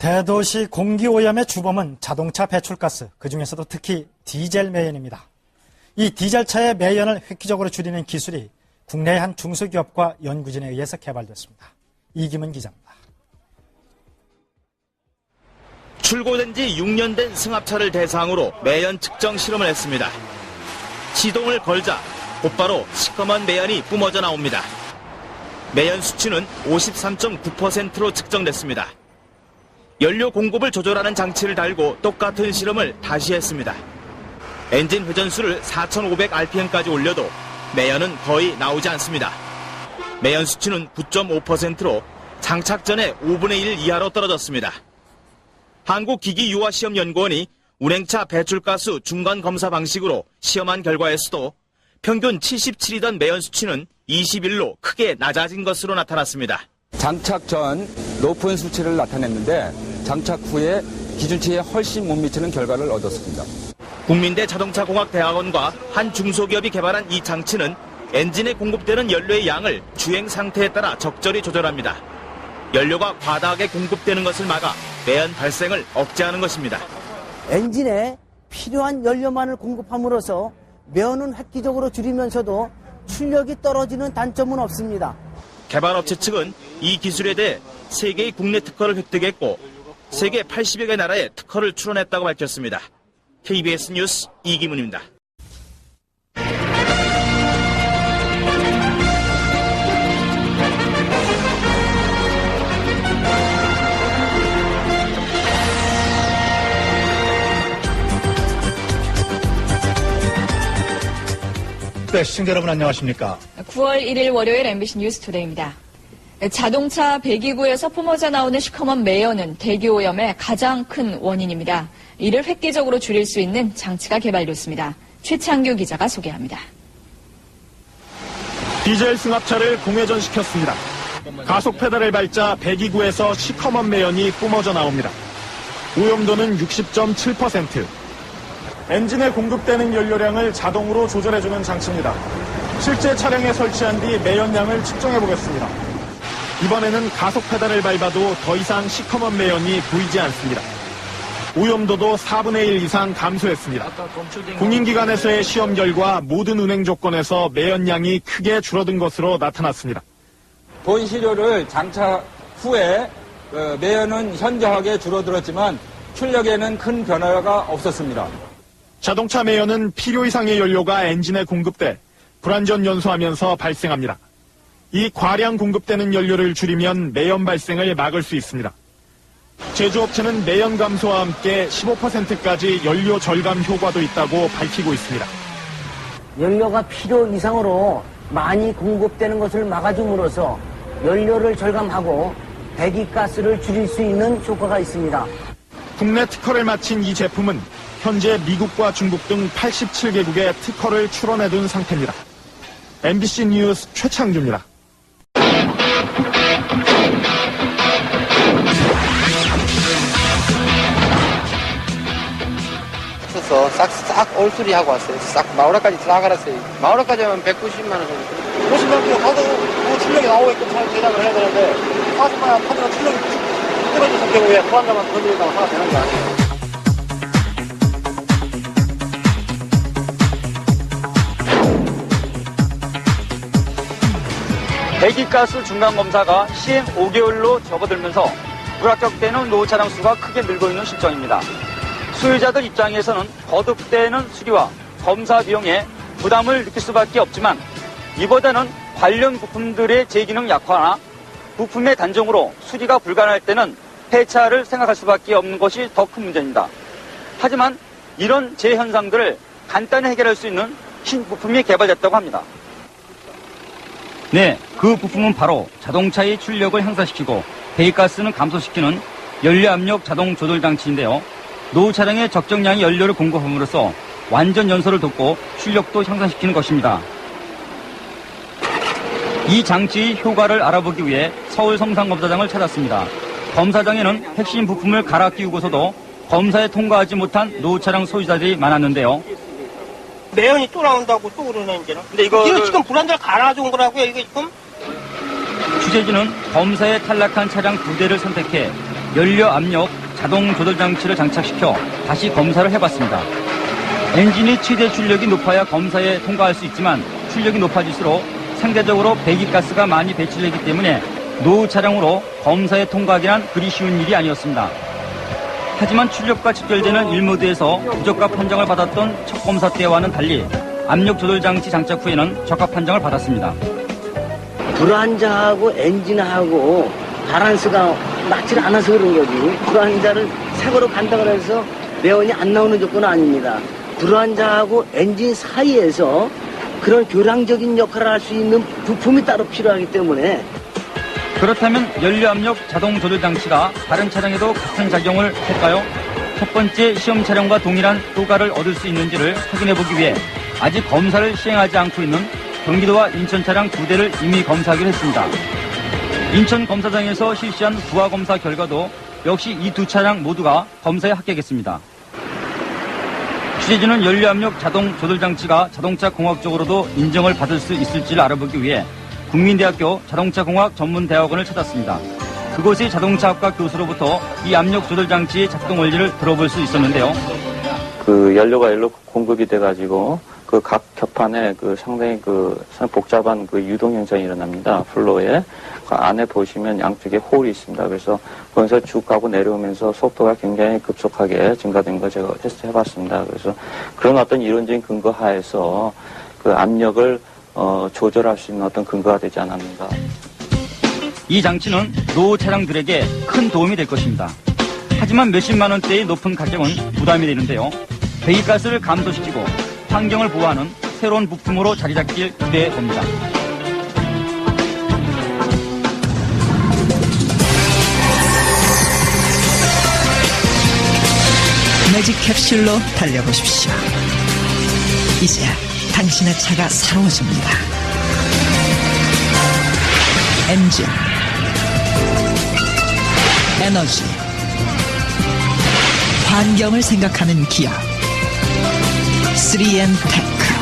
대도시 공기오염의 주범은 자동차 배출가스, 그중에서도 특히 디젤 매연입니다. 이 디젤차의 매연을 획기적으로 줄이는 기술이 국내의 한 중소기업과 연구진에 의해서 개발됐습니다. 이기문 기자입니다. 출고된 지 6년 된 승합차를 대상으로 매연 측정 실험을 했습니다. 시동을 걸자 곧바로 시커먼 매연이 뿜어져 나옵니다. 매연 수치는 53.9%로 측정됐습니다. 연료 공급을 조절하는 장치를 달고 똑같은 실험을 다시 했습니다. 엔진 회전수를 4,500rpm까지 올려도 매연은 거의 나오지 않습니다. 매연 수치는 9.5%로 장착 전에 5분의 1 이하로 떨어졌습니다. 한국기기유화시험연구원이 운행차 배출가스 중간검사 방식으로 시험한 결과에서도 평균 77이던 매연 수치는 21로 크게 낮아진 것으로 나타났습니다. 장착 전 높은 수치를 나타냈는데 장착 후에 기준치에 훨씬 못 미치는 결과를 얻었습니다. 국민대 자동차공학대학원과 한 중소기업이 개발한 이 장치는 엔진에 공급되는 연료의 양을 주행 상태에 따라 적절히 조절합니다. 연료가 과다하게 공급되는 것을 막아 매연 발생을 억제하는 것입니다. 엔진에 필요한 연료만을 공급함으로써 매연은 획기적으로 줄이면서도 출력이 떨어지는 단점은 없습니다. 개발업체 측은 이 기술에 대해 3개의 국내 특허를 획득했고 세계 80여 개 나라에 특허를 출원했다고 밝혔습니다. KBS 뉴스 이기문입니다. 네, 시청자 여러분 안녕하십니까? 9월 1일 월요일 MBC 뉴스투데이입니다. 자동차 배기구에서 뿜어져 나오는 시커먼 매연은 대기오염의 가장 큰 원인입니다. 이를 획기적으로 줄일 수 있는 장치가 개발됐습니다. 최창규 기자가 소개합니다. 디젤 승합차를 공회전시켰습니다. 가속 페달을 밟자 배기구에서 시커먼 매연이 뿜어져 나옵니다. 오염도는 60.7%. 엔진에 공급되는 연료량을 자동으로 조절해주는 장치입니다. 실제 차량에 설치한 뒤 매연량을 측정해 보겠습니다. 이번에는 가속 페달을 밟아도 더 이상 시커먼 매연이 보이지 않습니다. 오염도도 4분의 1 이상 감소했습니다. 공인기관에서의 시험 결과 모든 운행 조건에서 매연량이 크게 줄어든 것으로 나타났습니다. 본 시료를 장착 후에 매연은 현저하게 줄어들었지만 출력에는 큰 변화가 없었습니다. 자동차 매연은 필요 이상의 연료가 엔진에 공급돼 불안전 연소하면서 발생합니다. 이 과량 공급되는 연료를 줄이면 매연 발생을 막을 수 있습니다. 제조업체는 매연 감소와 함께 15%까지 연료 절감 효과도 있다고 밝히고 있습니다. 연료가 필요 이상으로 많이 공급되는 것을 막아줌으로써 연료를 절감하고 배기가스를 줄일 수 있는 효과가 있습니다. 국내 특허를 마친 이 제품은 현재 미국과 중국 등 87개국에 특허를 출원해둔 상태입니다. MBC 뉴스 최창규입니다. 싹 올수리하고 왔어요. 싹 마우라까지 다 갈았어요. 마우라까지 하면 190만 원 정도. 50만 킬로 가도 출력이 나오게끔 잘 제작을 해야 되는데 40만 원 타면 출력이 떨어져서 경우에 포함자만 건드린다고 하나 되는 거 아니에요. 배기가스 중간검사가 시행 5개월로 접어들면서 불합격되는 노후 차량 수가 크게 늘고 있는 실정입니다. 소유자들 입장에서는 거듭되는 수리와 검사 비용에 부담을 느낄 수밖에 없지만 이보다는 관련 부품들의 제기능 약화나 부품의 단종으로 수리가 불가능할 때는 폐차를 생각할 수밖에 없는 것이 더 큰 문제입니다. 하지만 이런 재현상들을 간단히 해결할 수 있는 신부품이 개발됐다고 합니다. 네, 그 부품은 바로 자동차의 출력을 향상시키고 배기가스는 감소시키는 연료압력 자동 조절 장치인데요. 노후 차량에 적정량의 연료를 공급함으로써 완전 연소를 돕고 출력도 향상시키는 것입니다. 이 장치의 효과를 알아보기 위해 서울 성산검사장을 찾았습니다. 검사장에는 핵심 부품을 갈아 끼우고서도 검사에 통과하지 못한 노후 차량 소유자들이 많았는데요. 매연이 또 나온다고 또 그러네, 이제는. 근데 이거 지금 불안자를 갈아준 거라고요, 이게 지금? 취재진은 검사에 탈락한 차량 2대를 선택해 연료 압력 자동 조절 장치를 장착시켜 다시 검사를 해봤습니다. 엔진의 최대 출력이 높아야 검사에 통과할 수 있지만 출력이 높아질수록 상대적으로 배기가스가 많이 배출되기 때문에 노후 차량으로 검사에 통과하기란 그리 쉬운 일이 아니었습니다. 하지만 출력과 직결되는 1모드에서 부적합 판정을 받았던 첫 검사 때와는 달리 압력 조절 장치 장착 후에는 적합 판정을 받았습니다. 불안자하고 엔진하고 바란스가 맞지 않아서 그런 거지. 불안자를 새거로 간다고 해서 매연이 안 나오는 조건은 아닙니다. 불안자하고 엔진 사이에서 그런 교량적인 역할을 할 수 있는 부품이 따로 필요하기 때문에. 그렇다면 연료압력 자동 조절 장치가 다른 차량에도 같은 작용을 할까요? 첫 번째 시험 차량과 동일한 효과를 얻을 수 있는지를 확인해보기 위해 아직 검사를 시행하지 않고 있는 경기도와 인천 차량 2대를 이미 검사하기로 했습니다. 인천 검사장에서 실시한 부하 검사 결과도 역시 이 두 차량 모두가 검사에 합격했습니다. 취재진은 연료압력 자동 조절 장치가 자동차 공학적으로도 인정을 받을 수 있을지를 알아보기 위해 국민대학교 자동차공학 전문대학원을 찾았습니다. 그곳의 자동차학과 교수로부터 이 압력 조절 장치의 작동 원리를 들어볼 수 있었는데요. 그 연료가 일로 공급이 돼가지고 그 각 겹판에 상당히 복잡한 유동 현상이 일어납니다. 플로어에. 그 안에 보시면 양쪽에 홀이 있습니다. 그래서 거기서 쭉 가고 내려오면서 속도가 굉장히 급속하게 증가된 거 제가 테스트 해봤습니다. 그래서 그런 어떤 이론적인 근거 하에서 그 압력을 조절할 수 있는 어떤 근거가 되지 않았는가. 이 장치는 노후 차량들에게 큰 도움이 될 것입니다. 하지만 몇십만 원대의 높은 가격은 부담이 되는데요. 배기가스를 감소시키고 환경을 보호하는 새로운 부품으로 자리 잡길 기대해 봅니다. 매직 캡슐로 달려보십시오. 이제 당신의 차가 새로워집니다. 엔진, 에너지, 환경을 생각하는 기업 3M 테크.